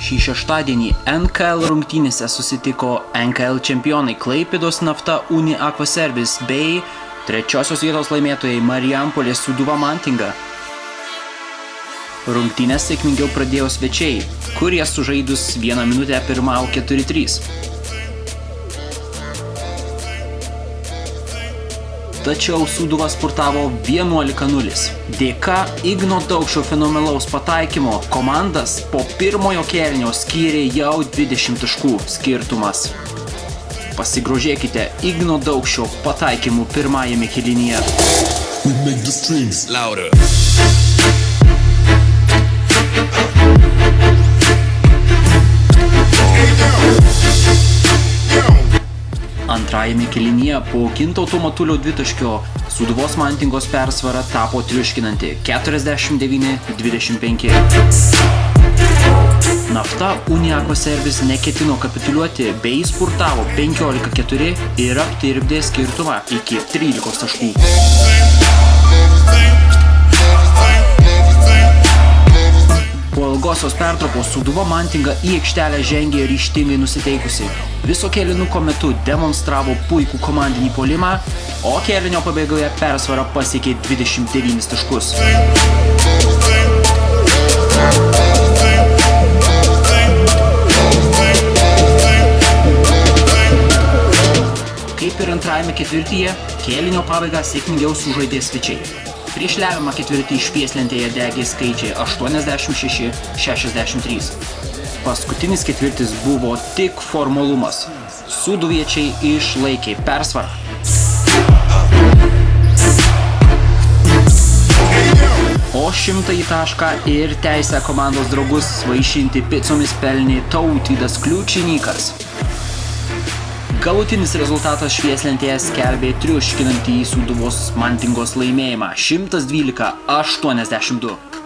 Šį šeštadienį NKL rungtynėse susitiko NKL čempionai Klaipėdos Nafta Uni Aqua Service bei trečiosios vietos laimėtojai Marijampolės Sūduva Mantinga. Rungtynės sėkmingiau pradėjo svečiai, kurie sužaidus 1 minutę pirmavo 4-3. Tačiau Sūduva spurtavo 11-0. Dėka Igno Daukšio fenomenalaus pataikymo komandas po pirmojo kėlinio skyrė jau 20 taškų skirtumas. Pasigrožėkite Igno Daukšio pataikymu pirmajame kėlinyje. Antrajame kėlinyje po Gintauto Matulio dvitaškio Sūduvos Mantingos persvara tapo triuškinanti 49-25. Nafta Uni Aqua Service neketino kapituliuoti bei spurtavo 15-4 ir aptirpdė skirtumą iki 13 taškų. Po ilgosios pertraukos Sūduva Mantinga į aikštelę žengė ryžtingai nusiteikusi. Viso kėlinuko metu demonstravo puikų komandinį puolimą, o kėlinio pabaigoje persvara pasiekė 29 taškus. Kaip ir antrajame ketvirtyje, kėlinio pabaigą sėkmingiau sužaidė svečiai. Prieš lemiamą ketvirtį švieslentėje degė skaičiai 86-63. Paskutinis ketvirtis buvo tik formalumas. Sūduviečiai išlaikė persvarą. O 100 tašką ir teisę komandos draugus vaišinti picomis pelnė Tautvydas Kliučinykas. Galutinis rezultatas švieslentėje skelbė triuškinantį Sūduvos Mantingos laimėjimą 112-82.